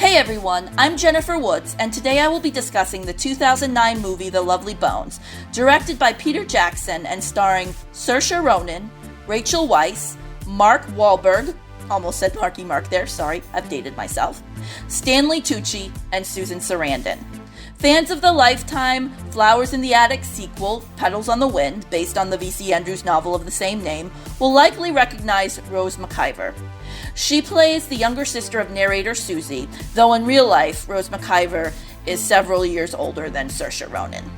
Hey everyone, I'm Jennifer Woods, and today I will be discussing the 2009 movie The Lovely Bones, directed by Peter Jackson and starring Saoirse Ronan, Rachel Weisz, Mark Wahlberg, almost said Marky Mark there, sorry, I've dated myself, Stanley Tucci, and Susan Sarandon. Fans of the Lifetime Flowers in the Attic sequel, Petals on the Wind, based on the V.C. Andrews novel of the same name, will likely recognize Rose McIver. She plays the younger sister of narrator Susie, though in real life, Rose McIver is several years older than Saoirse Ronan.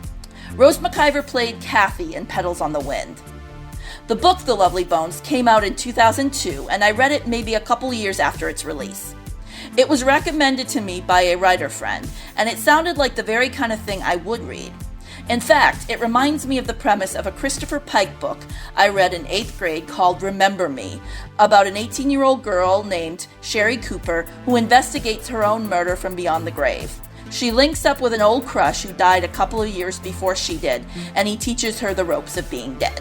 Rose McIver played Kathy in Petals on the Wind. The book The Lovely Bones came out in 2002, and I read it maybe a couple years after its release. It was recommended to me by a writer friend, and it sounded like the very kind of thing I would read. In fact, it reminds me of the premise of a Christopher Pike book I read in 8th grade called Remember Me, about an 18-year-old girl named Sherry Cooper who investigates her own murder from beyond the grave. She links up with an old crush who died a couple of years before she did, and he teaches her the ropes of being dead.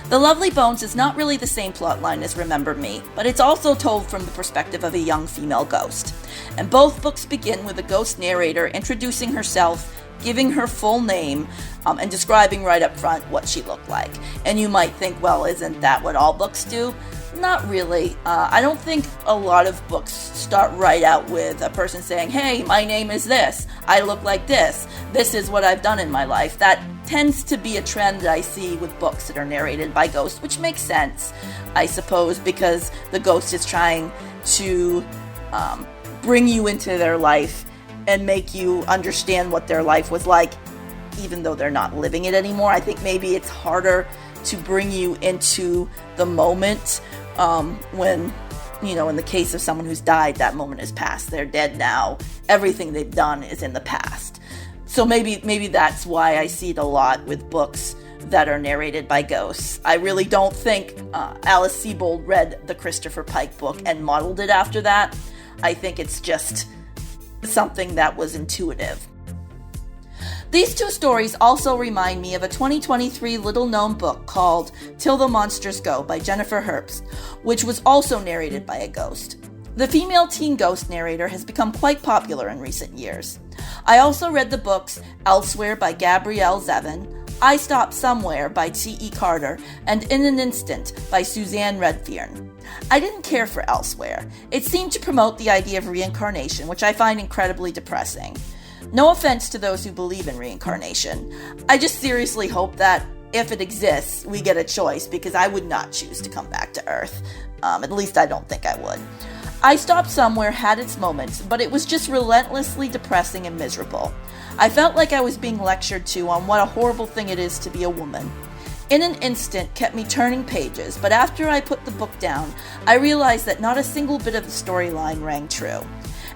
The Lovely Bones is not really the same plotline as Remember Me, but it's also told from the perspective of a young female ghost. And both books begin with the ghost narrator introducing herself, giving her full name, and describing right up front what she looked like. And you might think, well, isn't that what all books do? Not really. I don't think a lot of books start right out with a person saying, hey, my name is this, I look like this is what I've done in my life. That tends to be a trend that I see with books that are narrated by ghosts, which makes sense, I suppose, because the ghost is trying to bring you into their life and make you understand what their life was like, even though they're not living it anymore. I think maybe it's harder to bring you into the moment when, in the case of someone who's died, that moment is past. They're dead now. Everything they've done is in the past. So maybe that's why I see it a lot with books that are narrated by ghosts. I really don't think Alice Sebold read the Christopher Pike book and modeled it after that. I think it's just something that was intuitive. These two stories also remind me of a 2023 little-known book called Till the Monsters Go by Jennifer Herbst, which was also narrated by a ghost. The female teen ghost narrator has become quite popular in recent years. I also read the books Elsewhere by Gabrielle Zevin, I Stop Somewhere by T.E. Carter, and In an Instant by Suzanne Redfern. I didn't care for Elsewhere. It seemed to promote the idea of reincarnation, which I find incredibly depressing. No offense to those who believe in reincarnation. I just seriously hope that, if it exists, we get a choice, because I would not choose to come back to Earth. At least I don't think I would. I Stopped Somewhere had its moments, but it was just relentlessly depressing and miserable. I felt like I was being lectured to on what a horrible thing it is to be a woman. In an Instant kept me turning pages, but after I put the book down, I realized that not a single bit of the storyline rang true.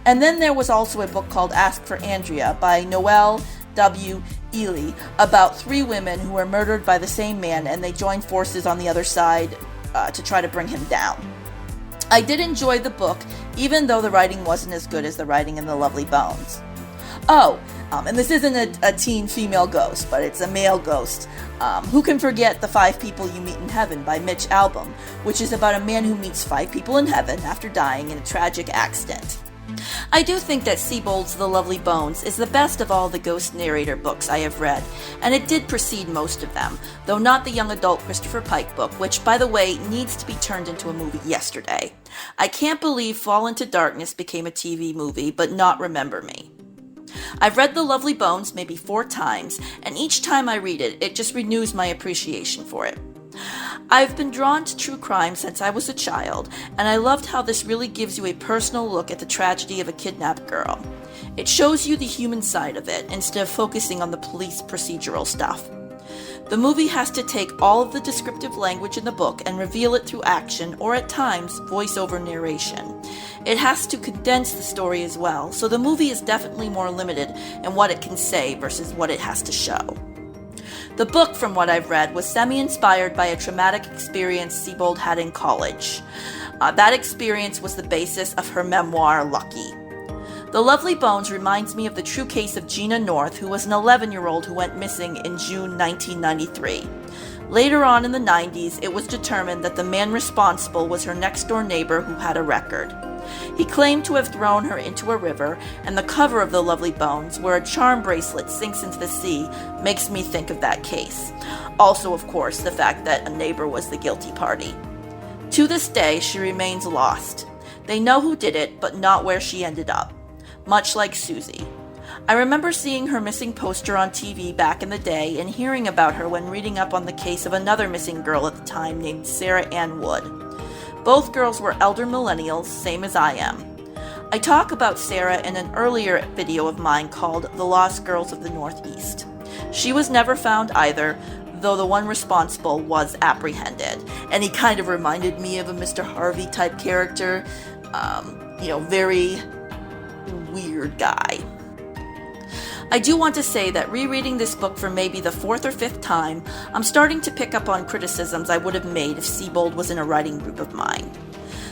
And then there was also a book called Ask for Andrea by Noelle W. Ely about 3 women who were murdered by the same man, and they joined forces on the other side to try to bring him down. I did enjoy the book, even though the writing wasn't as good as the writing in The Lovely Bones. And this isn't a teen female ghost, but it's a male ghost. Who can forget The 5 People You Meet in Heaven by Mitch Albom, which is about a man who meets 5 people in heaven after dying in a tragic accident. I do think that Sebold's The Lovely Bones is the best of all the ghost narrator books I have read, and it did precede most of them, though not the young adult Christopher Pike book, which, by the way, needs to be turned into a movie yesterday. I can't believe Fall into Darkness became a TV movie, but not Remember Me. I've read The Lovely Bones maybe 4 times, and each time I read it, it just renews my appreciation for it. I've been drawn to true crime since I was a child, and I loved how this really gives you a personal look at the tragedy of a kidnapped girl. It shows you the human side of it, instead of focusing on the police procedural stuff. The movie has to take all of the descriptive language in the book and reveal it through action, or at times, voice-over narration. It has to condense the story as well, so the movie is definitely more limited in what it can say versus what it has to show. The book, from what I've read, was semi-inspired by a traumatic experience Sebold had in college. That experience was the basis of her memoir, Lucky. The Lovely Bones reminds me of the true case of Gina North, who was an 11-year-old who went missing in June 1993. Later on in the 90s, it was determined that the man responsible was her next-door neighbor who had a record. He claimed to have thrown her into a river, and the cover of The Lovely Bones, where a charm bracelet sinks into the sea, makes me think of that case. Also, of course, the fact that a neighbor was the guilty party. To this day, she remains lost. They know who did it, but not where she ended up. Much like Susie. I remember seeing her missing poster on TV back in the day and hearing about her when reading up on the case of another missing girl at the time named Sarah Ann Wood. Both girls were elder millennials, same as I am. I talk about Sarah in an earlier video of mine called The Lost Girls of the Northeast. She was never found either, though the one responsible was apprehended. And he kind of reminded me of a Mr. Harvey type character. Very weird guy. I do want to say that rereading this book for maybe the fourth or fifth time, I'm starting to pick up on criticisms I would have made if Sebold was in a writing group of mine.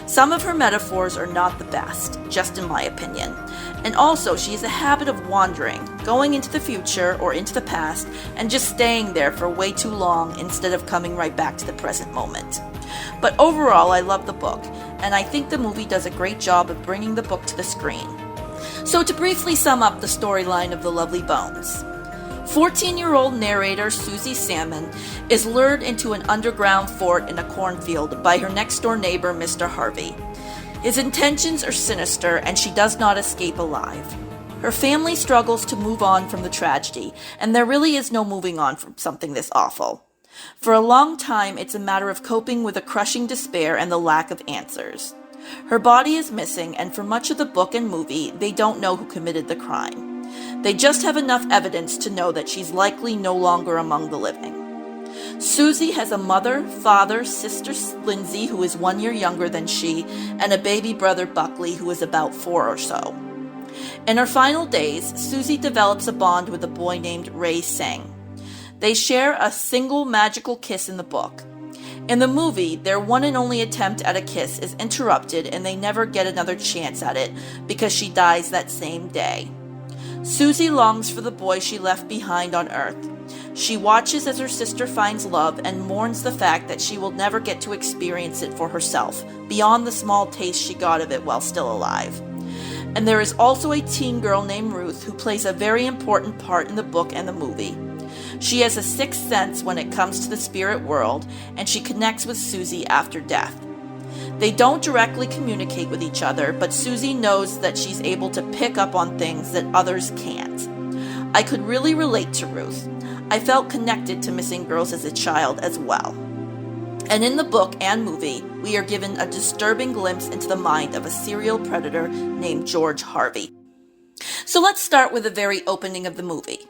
Some of her metaphors are not the best, just in my opinion. And also, she has a habit of wandering, going into the future or into the past, and just staying there for way too long instead of coming right back to the present moment. But overall, I love the book, and I think the movie does a great job of bringing the book to the screen. So to briefly sum up the storyline of The Lovely Bones, 14-year-old narrator Susie Salmon is lured into an underground fort in a cornfield by her next-door neighbor, Mr. Harvey. His intentions are sinister, and she does not escape alive. Her family struggles to move on from the tragedy, and there really is no moving on from something this awful. For a long time, it's a matter of coping with a crushing despair and the lack of answers. Her body is missing, and for much of the book and movie, they don't know who committed the crime. They just have enough evidence to know that she's likely no longer among the living. Susie has a mother, father, sister Lindsay, who is 1 year younger than she, and a baby brother Buckley, who is about 4 or so. In her final days, Susie develops a bond with a boy named Ray Singh. They share a single magical kiss in the book. In the movie, their one and only attempt at a kiss is interrupted and they never get another chance at it because she dies that same day. Susie longs for the boy she left behind on Earth. She watches as her sister finds love and mourns the fact that she will never get to experience it for herself, beyond the small taste she got of it while still alive. And there is also a teen girl named Ruth who plays a very important part in the book and the movie. She has a sixth sense when it comes to the spirit world, and she connects with Susie after death. They don't directly communicate with each other, but Susie knows that she's able to pick up on things that others can't. I could really relate to Ruth. I felt connected to missing girls as a child as well. And in the book and movie, we are given a disturbing glimpse into the mind of a serial predator named George Harvey. So let's start with the very opening of the movie.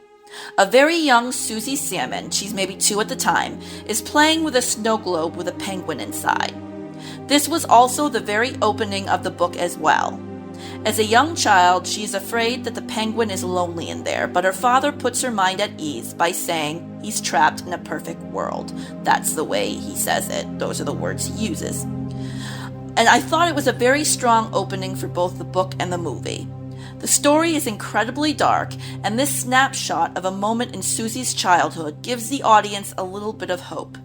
A very young Susie Salmon, she's maybe 2 at the time, is playing with a snow globe with a penguin inside. This was also the very opening of the book as well. As a young child, she is afraid that the penguin is lonely in there, but her father puts her mind at ease by saying he's trapped in a perfect world. That's the way he says it. Those are the words he uses. And I thought it was a very strong opening for both the book and the movie. The story is incredibly dark, and this snapshot of a moment in Susie's childhood gives the audience a little bit of hope.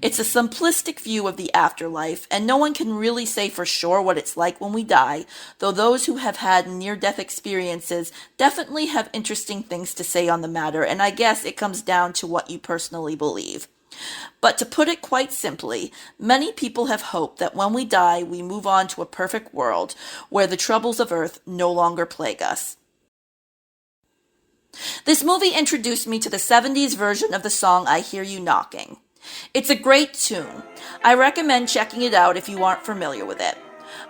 It's a simplistic view of the afterlife, and no one can really say for sure what it's like when we die, though those who have had near-death experiences definitely have interesting things to say on the matter, and I guess it comes down to what you personally believe. But to put it quite simply, many people have hope that when we die, we move on to a perfect world where the troubles of earth no longer plague us. This movie introduced me to the 70s version of the song I Hear You Knocking. It's a great tune. I recommend checking it out if you aren't familiar with it.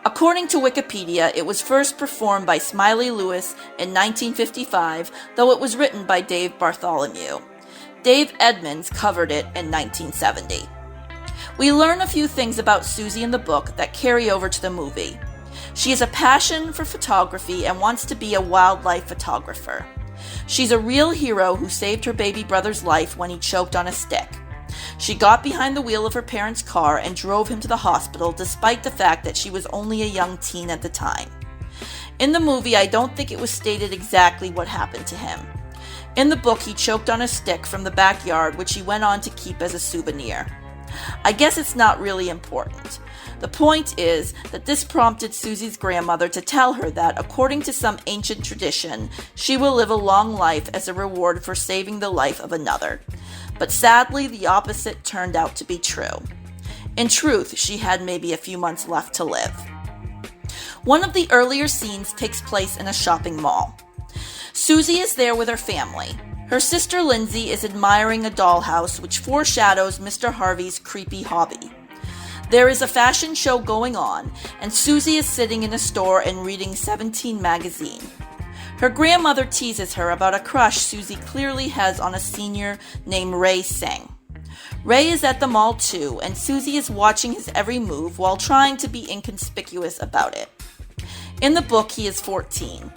According to Wikipedia, it was first performed by Smiley Lewis in 1955, though it was written by Dave Bartholomew. Dave Edmunds covered it in 1970. We learn a few things about Susie in the book that carry over to the movie. She has a passion for photography and wants to be a wildlife photographer. She's a real hero who saved her baby brother's life when he choked on a stick. She got behind the wheel of her parents' car and drove him to the hospital despite the fact that she was only a young teen at the time. In the movie, I don't think it was stated exactly what happened to him. In the book, he choked on a stick from the backyard, which he went on to keep as a souvenir. I guess it's not really important. The point is that this prompted Susie's grandmother to tell her that, according to some ancient tradition, she will live a long life as a reward for saving the life of another. But sadly, the opposite turned out to be true. In truth, she had maybe a few months left to live. One of the earlier scenes takes place in a shopping mall. Susie is there with her family. Her sister Lindsay is admiring a dollhouse which foreshadows Mr. Harvey's creepy hobby. There is a fashion show going on, and Susie is sitting in a store and reading 17 magazine. Her grandmother teases her about a crush Susie clearly has on a senior named Ray Singh. Ray is at the mall too, and Susie is watching his every move while trying to be inconspicuous about it. In the book, he is 14.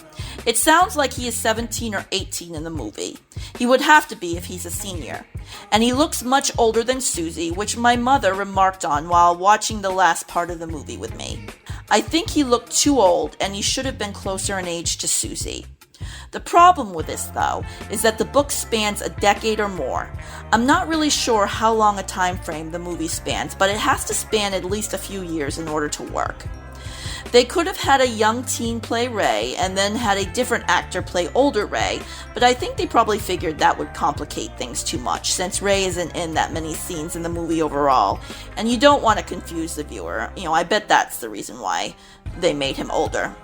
It sounds like he is 17 or 18 in the movie. He would have to be if he's a senior. And he looks much older than Susie, which my mother remarked on while watching the last part of the movie with me. I think he looked too old, and he should have been closer in age to Susie. The problem with this, though, is that the book spans a decade or more. I'm not really sure how long a time frame the movie spans, but it has to span at least a few years in order to work. They could have had a young teen play Ray and then had a different actor play older Ray, but I think they probably figured that would complicate things too much since Ray isn't in that many scenes in the movie overall, and you don't want to confuse the viewer. I bet that's the reason why they made him older,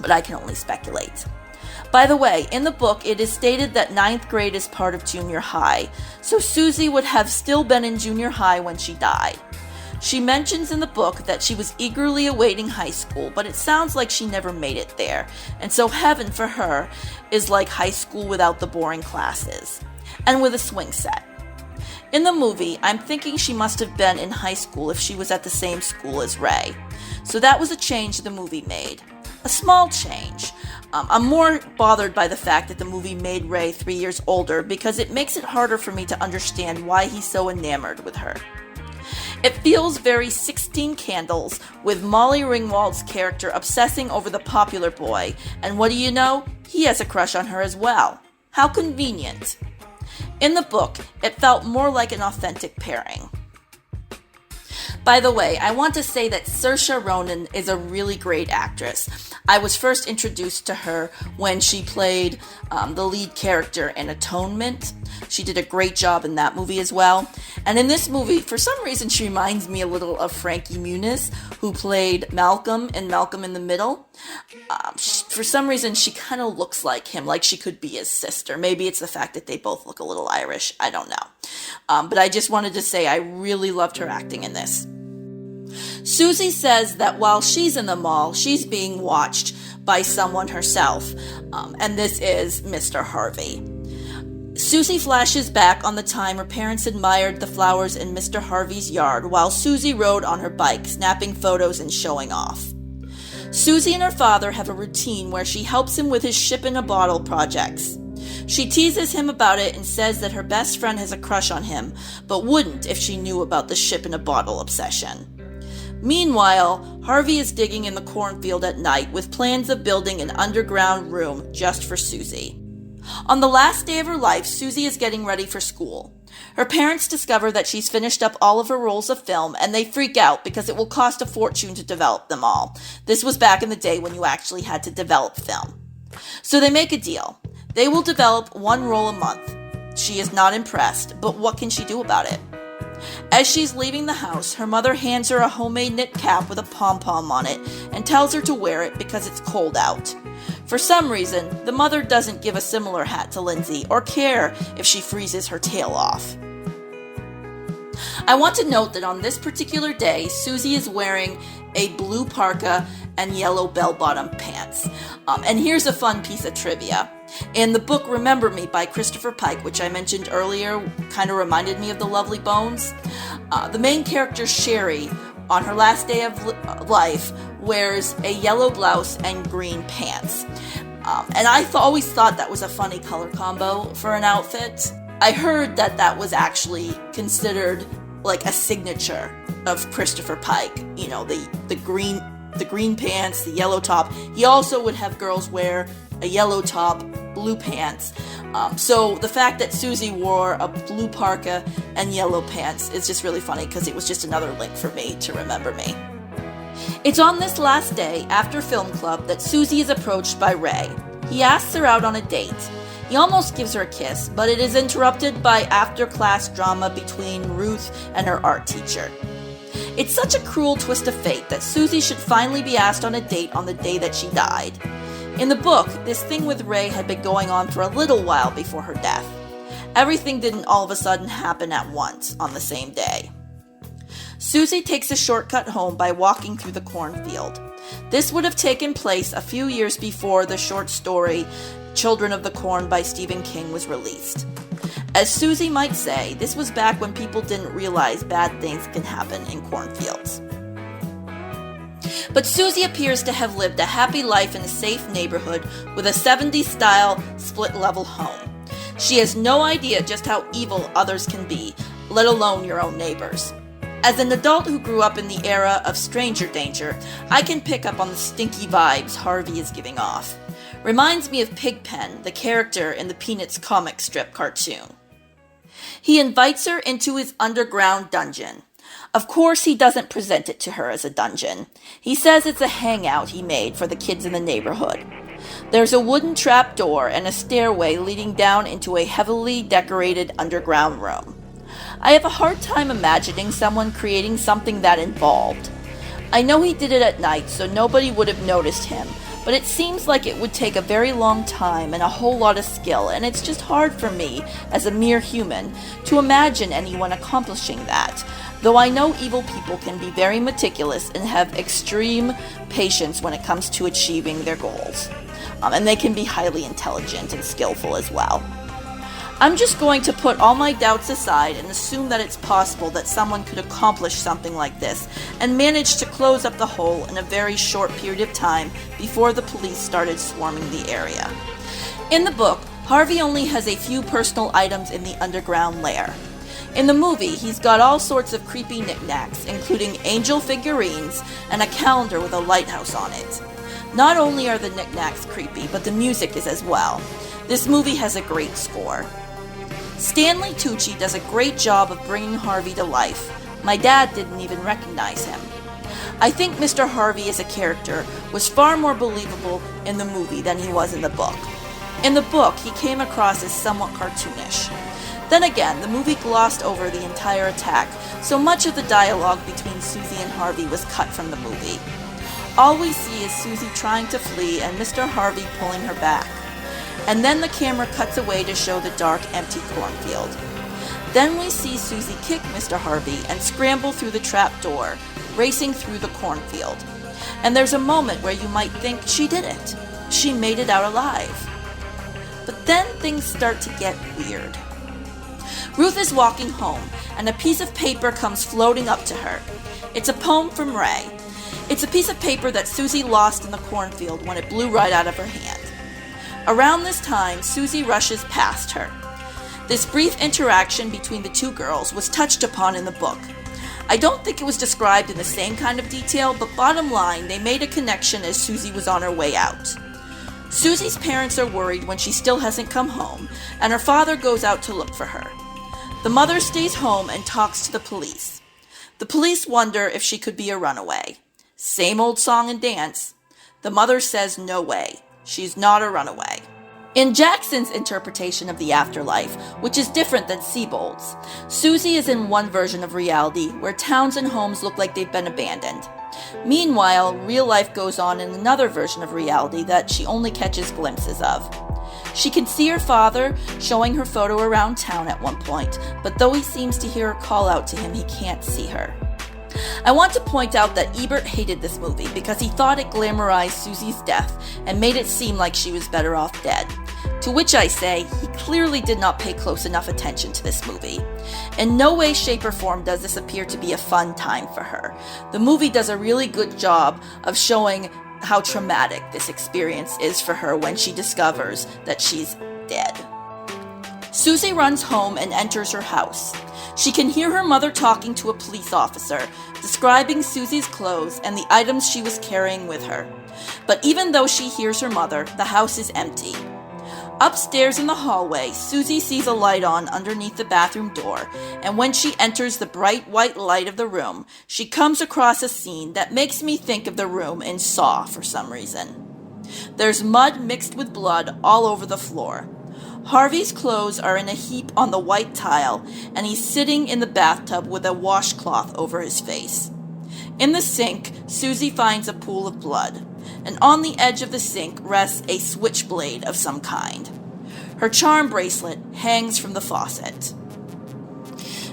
but I can only speculate. By the way, in the book, it is stated that 9th grade is part of junior high, so Susie would have still been in junior high when she died. She mentions in the book that she was eagerly awaiting high school, but it sounds like she never made it there, and so heaven for her is like high school without the boring classes, and with a swing set. In the movie, I'm thinking she must have been in high school if she was at the same school as Ray, so that was a change the movie made. A small change. I'm more bothered by the fact that the movie made Ray 3 years older because it makes it harder for me to understand why he's so enamored with her. It feels very 16 Candles, with Molly Ringwald's character obsessing over the popular boy, and what do you know? He has a crush on her as well. How convenient. In the book, it felt more like an authentic pairing. By the way, I want to say that Saoirse Ronan is a really great actress. I was first introduced to her when she played the lead character in Atonement. She did a great job in that movie as well. And in this movie, for some reason, she reminds me a little of Frankie Muniz, who played Malcolm in Malcolm in the Middle. For some reason, she kind of looks like him, like she could be his sister. Maybe it's the fact that they both look a little Irish. I don't know. But I just wanted to say I really loved her acting in this. Susie says that while she's in the mall, she's being watched by someone herself, and this is Mr. Harvey. Susie flashes back on the time her parents admired the flowers in Mr. Harvey's yard while Susie rode on her bike, snapping photos and showing off. Susie and her father have a routine where she helps him with his ship-in-a-bottle projects. She teases him about it and says that her best friend has a crush on him, but wouldn't if she knew about the ship-in-a-bottle obsession. Meanwhile, Harvey is digging in the cornfield at night with plans of building an underground room just for Susie. On the last day of her life, Susie is getting ready for school. Her parents discover that she's finished up all of her rolls of film, and they freak out because it will cost a fortune to develop them all. This was back in the day when you actually had to develop film. So they make a deal. They will develop 1 roll a month. She is not impressed, but what can she do about it? As she's leaving the house, her mother hands her a homemade knit cap with a pom-pom on it and tells her to wear it because it's cold out. For some reason, the mother doesn't give a similar hat to Lindsay or care if she freezes her tail off. I want to note that on this particular day, Susie is wearing a blue parka and yellow bell-bottom pants. And here's a fun piece of trivia. In the book Remember Me by Christopher Pike, which I mentioned earlier, kind of reminded me of The Lovely Bones, the main character Sherry, on her last day of life, wears a yellow blouse and green pants. And I always thought that was a funny color combo for an outfit. I heard that that was actually considered like a signature of Christopher Pike. You know, the green pants, the yellow top. He also would have girls wear a yellow top, blue pants. So the fact that Susie wore a blue parka and yellow pants is just really funny because it was just another link for me to remember me. It's on this last day, after film club, that Susie is approached by Ray. He asks her out on a date. He almost gives her a kiss, but it is interrupted by after-class drama between Ruth and her art teacher. It's such a cruel twist of fate that Susie should finally be asked on a date on the day that she died. In the book, this thing with Ray had been going on for a little while before her death. Everything didn't all of a sudden happen at once on the same day. Susie takes a shortcut home by walking through the cornfield. This would have taken place a few years before the short story Children of the Corn by Stephen King was released. As Susie might say, this was back when people didn't realize bad things can happen in cornfields. But Susie appears to have lived a happy life in a safe neighborhood with a 70s-style split-level home. She has no idea just how evil others can be, let alone your own neighbors. As an adult who grew up in the era of stranger danger, I can pick up on the stinky vibes Harvey is giving off. Reminds me of Pigpen, the character in the Peanuts comic strip cartoon. He invites her into his underground dungeon. Of course, he doesn't present it to her as a dungeon. He says it's a hangout he made for the kids in the neighborhood. There's a wooden trap door and a stairway leading down into a heavily decorated underground room. I have a hard time imagining someone creating something that involved. I know he did it at night, so nobody would have noticed him, but it seems like it would take a very long time and a whole lot of skill, and it's just hard for me, as a mere human, to imagine anyone accomplishing that, though I know evil people can be very meticulous and have extreme patience when it comes to achieving their goals. And they can be highly intelligent and skillful as well. I'm just going to put all my doubts aside and assume that it's possible that someone could accomplish something like this and manage to close up the hole in a very short period of time before the police started swarming the area. In the book, Harvey only has a few personal items in the underground lair. In the movie, he's got all sorts of creepy knickknacks, including angel figurines and a calendar with a lighthouse on it. Not only are the knickknacks creepy, but the music is as well. This movie has a great score. Stanley Tucci does a great job of bringing Harvey to life. My dad didn't even recognize him. I think Mr. Harvey as a character was far more believable in the movie than he was in the book. In the book, he came across as somewhat cartoonish. Then again, the movie glossed over the entire attack, so much of the dialogue between Susie and Harvey was cut from the movie. All we see is Susie trying to flee and Mr. Harvey pulling her back. And then the camera cuts away to show the dark, empty cornfield. Then we see Susie kick Mr. Harvey and scramble through the trap door, racing through the cornfield. And there's a moment where you might think she did it. She made it out alive. But then things start to get weird. Ruth is walking home, and a piece of paper comes floating up to her. It's a poem from Ray. It's a piece of paper that Susie lost in the cornfield when it blew right out of her hand. Around this time, Susie rushes past her. This brief interaction between the two girls was touched upon in the book. I don't think it was described in the same kind of detail, but bottom line, they made a connection as Susie was on her way out. Susie's parents are worried when she still hasn't come home, and her father goes out to look for her. The mother stays home and talks to the police. The police wonder if she could be a runaway. Same old song and dance. The mother says no way. She's not a runaway. In Jackson's interpretation of the afterlife, which is different than Sebold's, Susie is in one version of reality where towns and homes look like they've been abandoned. Meanwhile, real life goes on in another version of reality that she only catches glimpses of. She can see her father showing her photo around town at one point, but though he seems to hear her call out to him, he can't see her. I want to point out that Ebert hated this movie because he thought it glamorized Susie's death and made it seem like she was better off dead. To which I say, he clearly did not pay close enough attention to this movie. In no way, shape, or form does this appear to be a fun time for her. The movie does a really good job of showing how traumatic this experience is for her when she discovers that she's dead. Susie runs home and enters her house. She can hear her mother talking to a police officer, describing Susie's clothes and the items she was carrying with her. But even though she hears her mother, the house is empty. Upstairs in the hallway, Susie sees a light on underneath the bathroom door, and when she enters the bright white light of the room, she comes across a scene that makes me think of the room in Saw for some reason. There's mud mixed with blood all over the floor. Harvey's clothes are in a heap on the white tile, and he's sitting in the bathtub with a washcloth over his face. In the sink, Susie finds a pool of blood, and on the edge of the sink rests a switchblade of some kind. Her charm bracelet hangs from the faucet.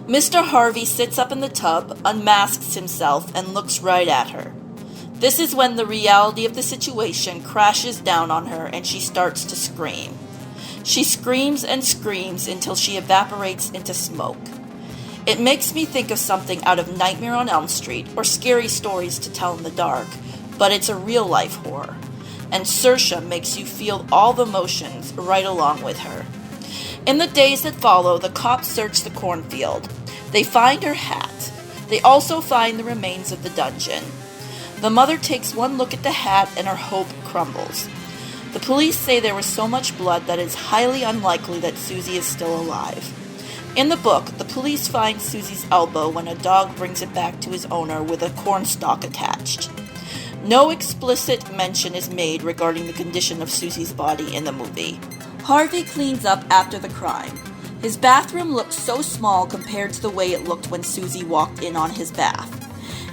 Mr. Harvey sits up in the tub, unmasks himself, and looks right at her. This is when the reality of the situation crashes down on her and she starts to scream. She screams and screams until she evaporates into smoke. It makes me think of something out of Nightmare on Elm Street or Scary Stories to Tell in the Dark, but it's a real-life horror, and Saoirse makes you feel all the emotions right along with her. In the days that follow, the cops search the cornfield. They find her hat. They also find the remains of the dungeon. The mother takes one look at the hat and her hope crumbles. The police say there was so much blood that it's highly unlikely that Susie is still alive. In the book, the police find Susie's elbow when a dog brings it back to his owner with a cornstalk attached. No explicit mention is made regarding the condition of Susie's body in the movie. Harvey cleans up after the crime. His bathroom looks so small compared to the way it looked when Susie walked in on his bath.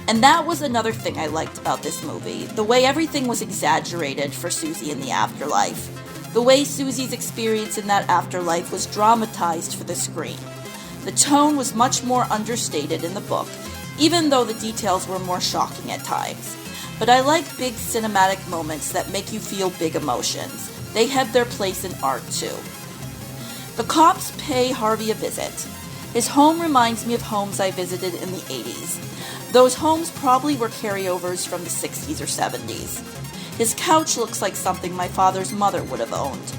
And that was another thing I liked about this movie, the way everything was exaggerated for Susie in the afterlife. The way Susie's experience in that afterlife was dramatized for the screen. The tone was much more understated in the book, even though the details were more shocking at times. But I like big cinematic moments that make you feel big emotions. They have their place in art too. The cops pay Harvey a visit. His home reminds me of homes I visited in the 80s. Those homes probably were carryovers from the 60s or 70s. His couch looks like something my father's mother would have owned.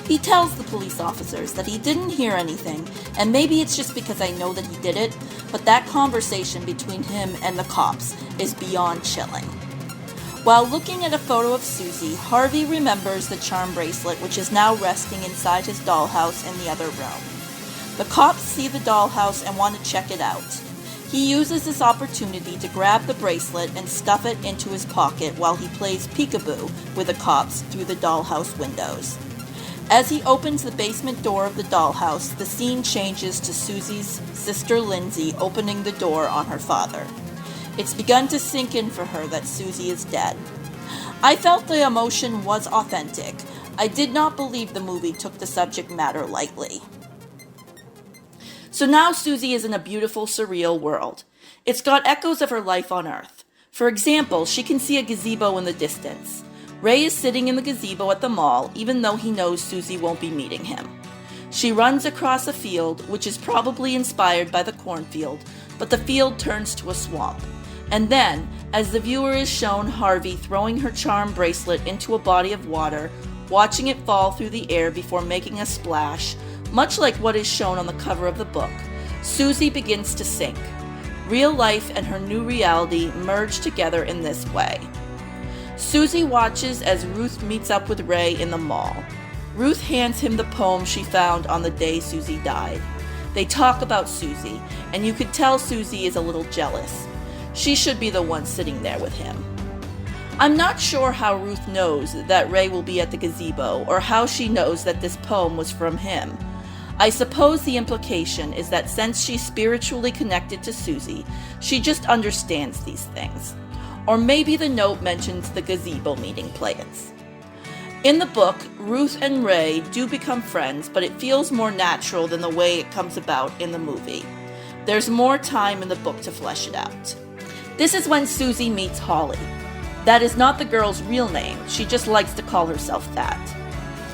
He tells the police officers that he didn't hear anything, and maybe it's just because I know that he did it, but that conversation between him and the cops is beyond chilling. While looking at a photo of Susie, Harvey remembers the charm bracelet, which is now resting inside his dollhouse in the other room. The cops see the dollhouse and want to check it out. He uses this opportunity to grab the bracelet and stuff it into his pocket while he plays peekaboo with the cops through the dollhouse windows. As he opens the basement door of the dollhouse, the scene changes to Susie's sister Lindsay opening the door on her father. It's begun to sink in for her that Susie is dead. I felt the emotion was authentic. I did not believe the movie took the subject matter lightly. So now Susie is in a beautiful, surreal world. It's got echoes of her life on Earth. For example, she can see a gazebo in the distance. Ray is sitting in the gazebo at the mall, even though he knows Susie won't be meeting him. She runs across a field, which is probably inspired by the cornfield, but the field turns to a swamp. And then, as the viewer is shown Harvey throwing her charm bracelet into a body of water, watching it fall through the air before making a splash, much like what is shown on the cover of the book, Susie begins to sink. Real life and her new reality merge together in this way. Susie watches as Ruth meets up with Ray in the mall. Ruth hands him the poem she found on the day Susie died. They talk about Susie, and you could tell Susie is a little jealous. She should be the one sitting there with him. I'm not sure how Ruth knows that Ray will be at the gazebo, or how she knows that this poem was from him. I suppose the implication is that since she's spiritually connected to Susie, she just understands these things. Or maybe the note mentions the gazebo meeting plans. In the book, Ruth and Ray do become friends, but it feels more natural than the way it comes about in the movie. There's more time in the book to flesh it out. This is when Susie meets Holly. That is not the girl's real name, she just likes to call herself that.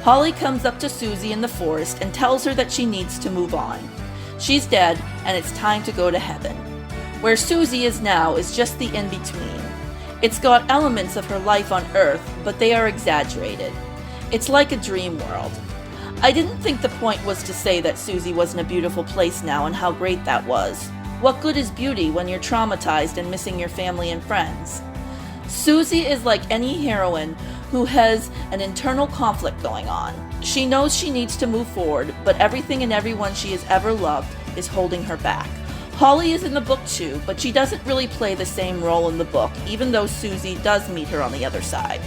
Holly comes up to Susie in the forest and tells her that she needs to move on. She's dead, and it's time to go to heaven. Where Susie is now is just the in-between. It's got elements of her life on Earth, but they are exaggerated. It's like a dream world. I didn't think the point was to say that Susie was in a beautiful place now and how great that was. What good is beauty when you're traumatized and missing your family and friends? Susie is like any heroine who has an internal conflict going on. She knows she needs to move forward, but everything and everyone she has ever loved is holding her back. Holly is in the book too, but she doesn't really play the same role in the book, even though Susie does meet her on the other side.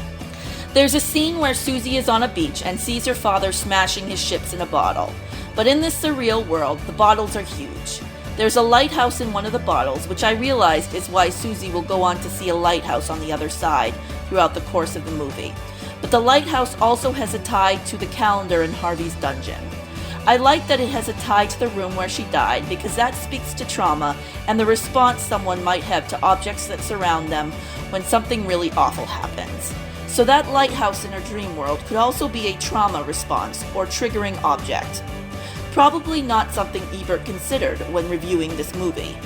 There's a scene where Susie is on a beach and sees her father smashing his ships in a bottle. But in this surreal world, the bottles are huge. There's a lighthouse in one of the bottles, which I realized is why Susie will go on to see a lighthouse on the other side throughout the course of the movie. But the lighthouse also has a tie to the calendar in Harvey's dungeon. I like that it has a tie to the room where she died because that speaks to trauma and the response someone might have to objects that surround them when something really awful happens. So that lighthouse in her dream world could also be a trauma response or triggering object. Probably not something Ebert considered when reviewing this movie.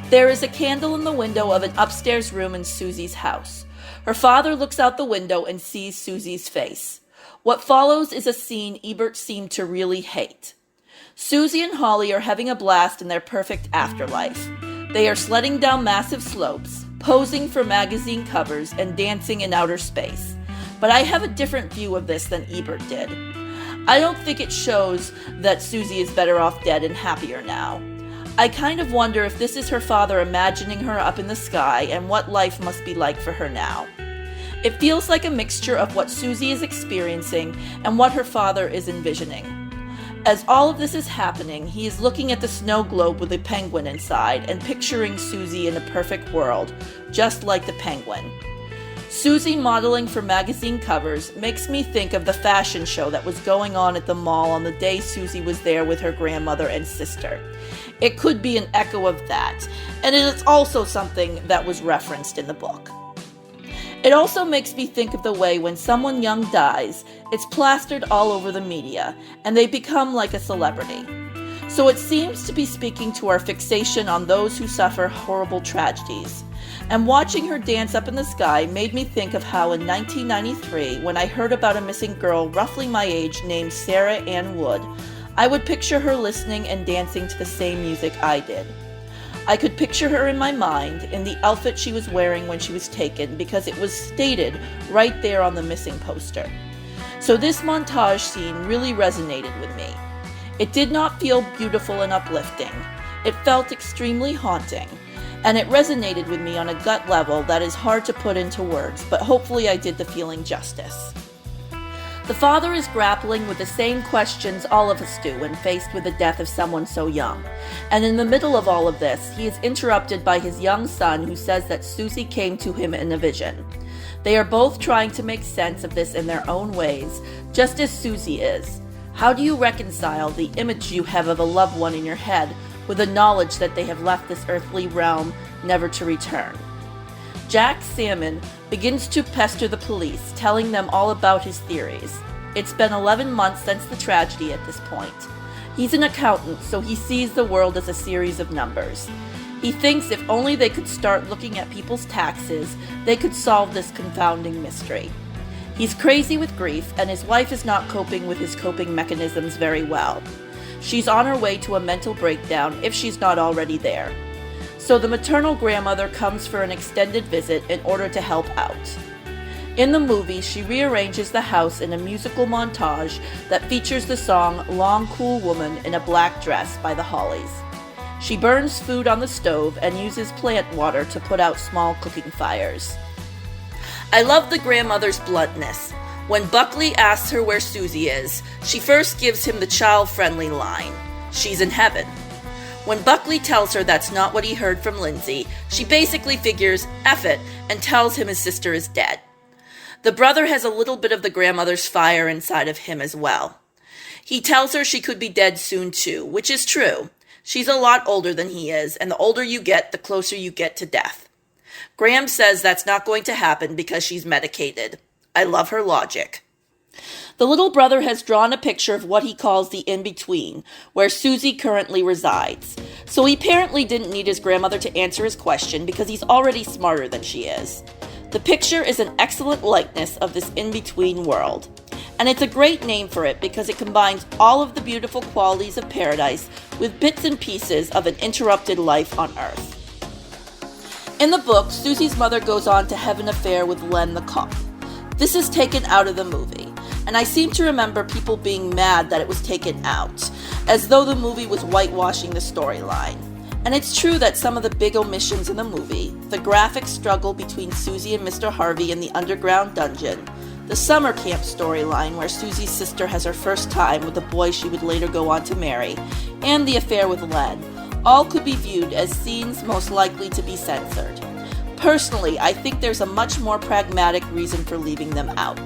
There is a candle in the window of an upstairs room in Susie's house. Her father looks out the window and sees Susie's face. What follows is a scene Ebert seemed to really hate. Susie and Holly are having a blast in their perfect afterlife. They are sledding down massive slopes, posing for magazine covers, and dancing in outer space. But I have a different view of this than Ebert did. I don't think it shows that Susie is better off dead and happier now. I kind of wonder if this is her father imagining her up in the sky and what life must be like for her now. It feels like a mixture of what Susie is experiencing and what her father is envisioning. As all of this is happening, he is looking at the snow globe with a penguin inside and picturing Susie in a perfect world, just like the penguin. Susie modeling for magazine covers makes me think of the fashion show that was going on at the mall on the day Susie was there with her grandmother and sister. It could be an echo of that, and it is also something that was referenced in the book. It also makes me think of the way when someone young dies, it's plastered all over the media, and they become like a celebrity. So it seems to be speaking to our fixation on those who suffer horrible tragedies. And watching her dance up in the sky made me think of how in 1993, when I heard about a missing girl roughly my age named Sarah Ann Wood, I would picture her listening and dancing to the same music I did. I could picture her in my mind in the outfit she was wearing when she was taken because it was stated right there on the missing poster. So this montage scene really resonated with me. It did not feel beautiful and uplifting. It felt extremely haunting. And it resonated with me on a gut level that is hard to put into words, but hopefully I did the feeling justice. The father is grappling with the same questions all of us do when faced with the death of someone so young. And in the middle of all of this, he is interrupted by his young son who says that Susie came to him in a vision. They are both trying to make sense of this in their own ways, just as Susie is. How do you reconcile the image you have of a loved one in your head with the knowledge that they have left this earthly realm never to return? Jack Salmon begins to pester the police, telling them all about his theories. It's been 11 months since the tragedy at this point. He's an accountant, so he sees the world as a series of numbers. He thinks if only they could start looking at people's taxes, they could solve this confounding mystery. He's crazy with grief, and his wife is not coping with his coping mechanisms very well. She's on her way to a mental breakdown if she's not already there. So the maternal grandmother comes for an extended visit in order to help out. In the movie, she rearranges the house in a musical montage that features the song Long Cool Woman in a Black Dress by the Hollies. She burns food on the stove and uses plant water to put out small cooking fires. I love the grandmother's bluntness. When Buckley asks her where Susie is, she first gives him the child-friendly line, "She's in heaven." When Buckley tells her that's not what he heard from Lindsay, she basically figures, F it, and tells him his sister is dead. The brother has a little bit of the grandmother's fire inside of him as well. He tells her she could be dead soon too, which is true. She's a lot older than he is, and the older you get, the closer you get to death. Graham says that's not going to happen because she's medicated. I love her logic. The little brother has drawn a picture of what he calls the in-between, where Susie currently resides. So he apparently didn't need his grandmother to answer his question because he's already smarter than she is. The picture is an excellent likeness of this in-between world. And it's a great name for it because it combines all of the beautiful qualities of paradise with bits and pieces of an interrupted life on Earth. In the book, Susie's mother goes on to have an affair with Len the cop. This is taken out of the movie, and I seem to remember people being mad that it was taken out, as though the movie was whitewashing the storyline. And it's true that some of the big omissions in the movie, the graphic struggle between Susie and Mr. Harvey in the underground dungeon, the summer camp storyline where Susie's sister has her first time with the boy she would later go on to marry, and the affair with Len, all could be viewed as scenes most likely to be censored. Personally, I think there's a much more pragmatic reason for leaving them out.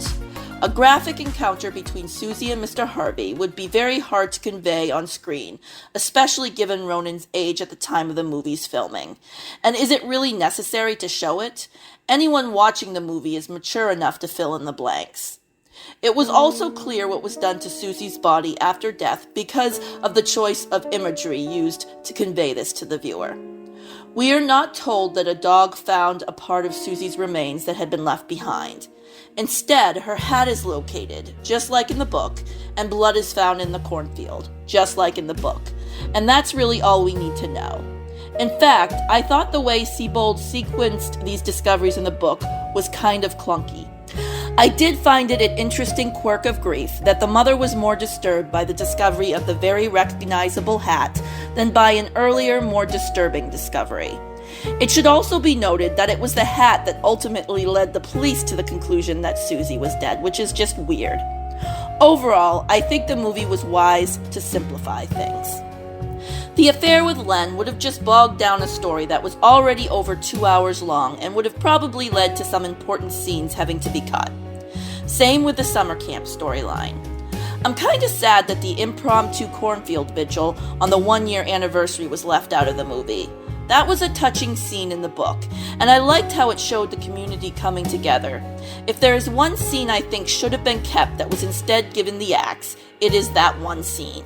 A graphic encounter between Susie and Mr. Harvey would be very hard to convey on screen, especially given Ronan's age at the time of the movie's filming. And is it really necessary to show it? Anyone watching the movie is mature enough to fill in the blanks. It was also clear what was done to Susie's body after death because of the choice of imagery used to convey this to the viewer. We are not told that a dog found a part of Susie's remains that had been left behind. Instead, her hat is located, just like in the book, and blood is found in the cornfield, just like in the book. And that's really all we need to know. In fact, I thought the way Sebold sequenced these discoveries in the book was kind of clunky. I did find it an interesting quirk of grief that the mother was more disturbed by the discovery of the very recognizable hat than by an earlier, more disturbing discovery. It should also be noted that it was the hat that ultimately led the police to the conclusion that Susie was dead, which is just weird. Overall, I think the movie was wise to simplify things. The affair with Len would have just bogged down a story that was already over 2 hours long and would have probably led to some important scenes having to be cut. Same with the summer camp storyline. I'm kind of sad that the impromptu cornfield vigil on the 1-year anniversary was left out of the movie. That was a touching scene in the book, and I liked how it showed the community coming together. If there is one scene I think should have been kept that was instead given the axe, it is that one scene.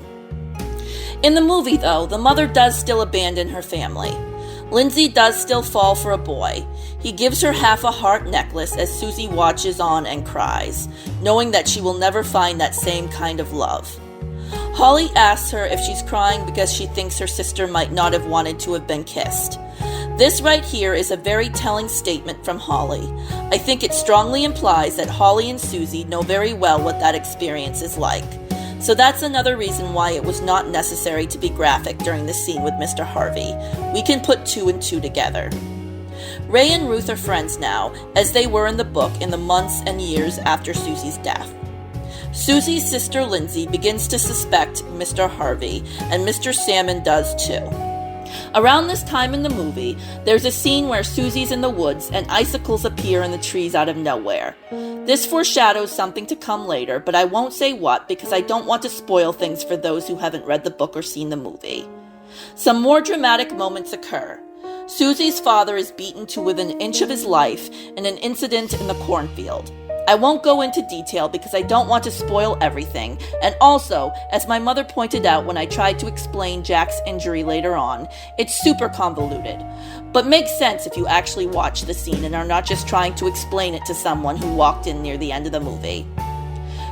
In the movie, though, the mother does still abandon her family. Lindsay does still fall for a boy. He gives her half a heart necklace as Susie watches on and cries, knowing that she will never find that same kind of love. Holly asks her if she's crying because she thinks her sister might not have wanted to have been kissed. This right here is a very telling statement from Holly. I think it strongly implies that Holly and Susie know very well what that experience is like. So that's another reason why it was not necessary to be graphic during the scene with Mr. Harvey. We can put 2 and 2 together. Ray and Ruth are friends now, as they were in the book in the months and years after Susie's death. Susie's sister Lindsay begins to suspect Mr. Harvey, and Mr. Salmon does too. Around this time in the movie, there's a scene where Susie's in the woods and icicles appear in the trees out of nowhere. This foreshadows something to come later, but I won't say what because I don't want to spoil things for those who haven't read the book or seen the movie. Some more dramatic moments occur. Susie's father is beaten to within an inch of his life in an incident in the cornfield. I won't go into detail because I don't want to spoil everything, and also, as my mother pointed out when I tried to explain Jack's injury later on, it's super convoluted, but makes sense if you actually watch the scene and are not just trying to explain it to someone who walked in near the end of the movie.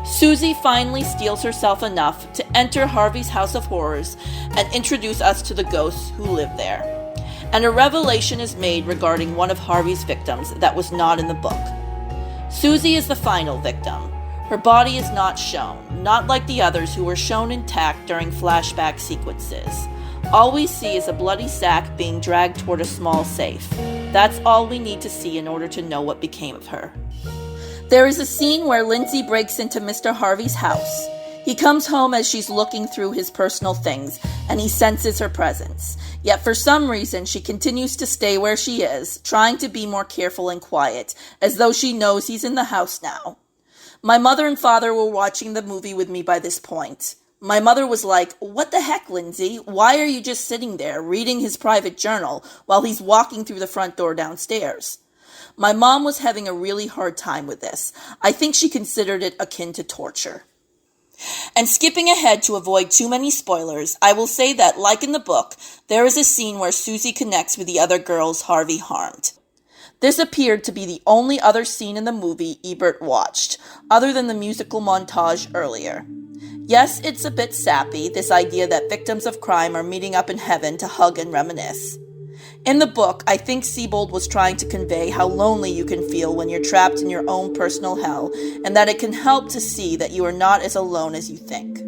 Susie finally steels herself enough to enter Harvey's house of horrors and introduce us to the ghosts who live there. And a revelation is made regarding one of Harvey's victims that was not in the book. Susie is the final victim. Her body is not shown, not like the others who were shown intact during flashback sequences. All we see is a bloody sack being dragged toward a small safe. That's all we need to see in order to know what became of her. There is a scene where Lindsay breaks into Mr. Harvey's house. He comes home as she's looking through his personal things, and he senses her presence. Yet for some reason, she continues to stay where she is, trying to be more careful and quiet, as though she knows he's in the house now. My mother and father were watching the movie with me by this point. My mother was like, "What the heck, Lindsay? Why are you just sitting there reading his private journal while he's walking through the front door downstairs?" My mom was having a really hard time with this. I think she considered it akin to torture. And skipping ahead to avoid too many spoilers, I will say that, like in the book, there is a scene where Susie connects with the other girls Harvey harmed. This appeared to be the only other scene in the movie Ebert watched, other than the musical montage earlier. Yes, it's a bit sappy, this idea that victims of crime are meeting up in heaven to hug and reminisce. In the book, I think Sebold was trying to convey how lonely you can feel when you're trapped in your own personal hell, and that it can help to see that you are not as alone as you think.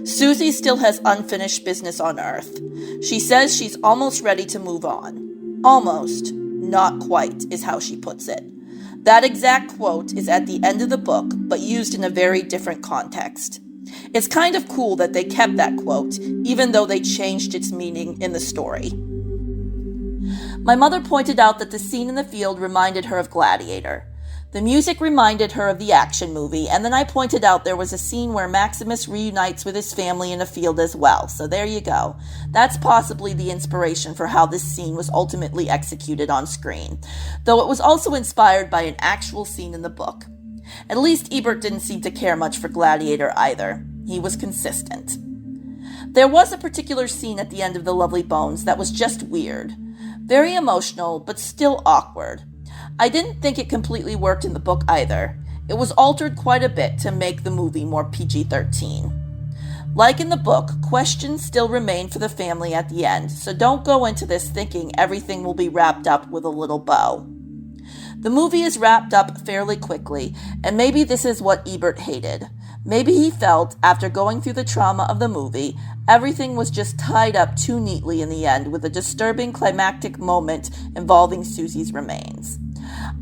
Susie still has unfinished business on Earth. She says she's almost ready to move on. Almost, not quite, is how she puts it. That exact quote is at the end of the book, but used in a very different context. It's kind of cool that they kept that quote, even though they changed its meaning in the story. My mother pointed out that the scene in the field reminded her of Gladiator. The music reminded her of the action movie, and then I pointed out there was a scene where Maximus reunites with his family in a field as well, so there you go. That's possibly the inspiration for how this scene was ultimately executed on screen, though it was also inspired by an actual scene in the book. At least Ebert didn't seem to care much for Gladiator either. He was consistent. There was a particular scene at the end of The Lovely Bones that was just weird. Very emotional, but still awkward. I didn't think it completely worked in the book either. It was altered quite a bit to make the movie more PG-13. Like in the book, questions still remain for the family at the end, so don't go into this thinking everything will be wrapped up with a little bow. The movie is wrapped up fairly quickly, and maybe this is what Ebert hated. Maybe he felt, after going through the trauma of the movie, everything was just tied up too neatly in the end with a disturbing climactic moment involving Susie's remains.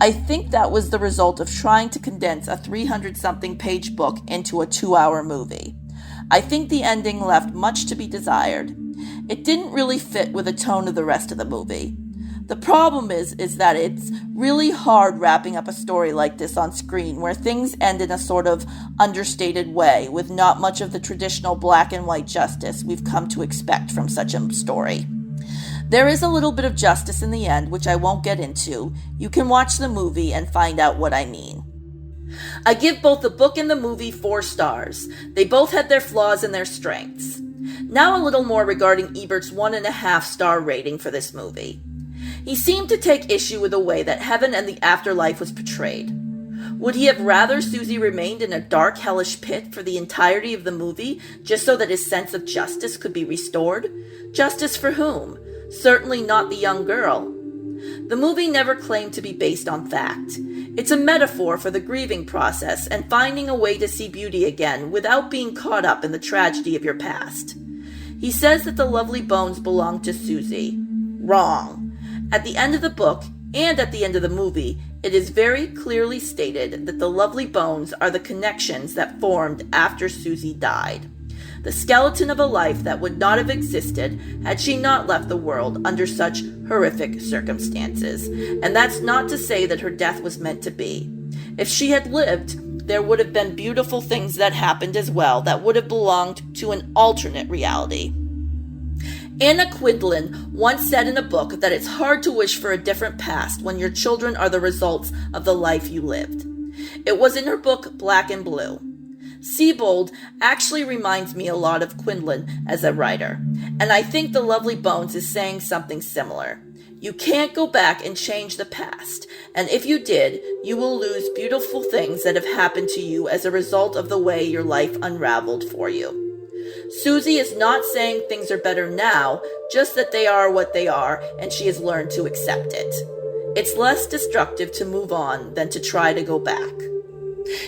I think that was the result of trying to condense a 300-something page book into a 2-hour movie. I think the ending left much to be desired. It didn't really fit with the tone of the rest of the movie. The problem is that it's really hard wrapping up a story like this on screen where things end in a sort of understated way with not much of the traditional black and white justice we've come to expect from such a story. There is a little bit of justice in the end, which I won't get into. You can watch the movie and find out what I mean. I give both the book and the movie 4 stars. They both had their flaws and their strengths. Now a little more regarding Ebert's 1.5-star rating for this movie. He seemed to take issue with the way that heaven and the afterlife was portrayed. Would he have rather Susie remained in a dark, hellish pit for the entirety of the movie, just so that his sense of justice could be restored? Justice for whom? Certainly not the young girl. The movie never claimed to be based on fact. It's a metaphor for the grieving process and finding a way to see beauty again without being caught up in the tragedy of your past. He says that the lovely bones belong to Susie. Wrong. At the end of the book, and at the end of the movie, it is very clearly stated that the lovely bones are the connections that formed after Susie died. The skeleton of a life that would not have existed had she not left the world under such horrific circumstances. And that's not to say that her death was meant to be. If she had lived, there would have been beautiful things that happened as well that would have belonged to an alternate reality. Anna Quindlen once said in a book that it's hard to wish for a different past when your children are the results of the life you lived. It was in her book Black and Blue. Sebold actually reminds me a lot of Quindlen as a writer, and I think The Lovely Bones is saying something similar. You can't go back and change the past, and if you did, you will lose beautiful things that have happened to you as a result of the way your life unraveled for you. Susie is not saying things are better now, just that they are what they are, and she has learned to accept it. It's less destructive to move on than to try to go back.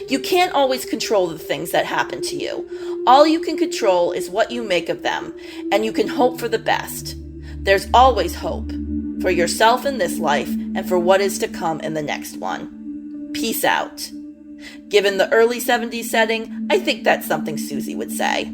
You can't always control the things that happen to you. All you can control is what you make of them, and you can hope for the best. There's always hope, for yourself in this life and for what is to come in the next one. Peace out. Given the early 70s setting, I think that's something Susie would say.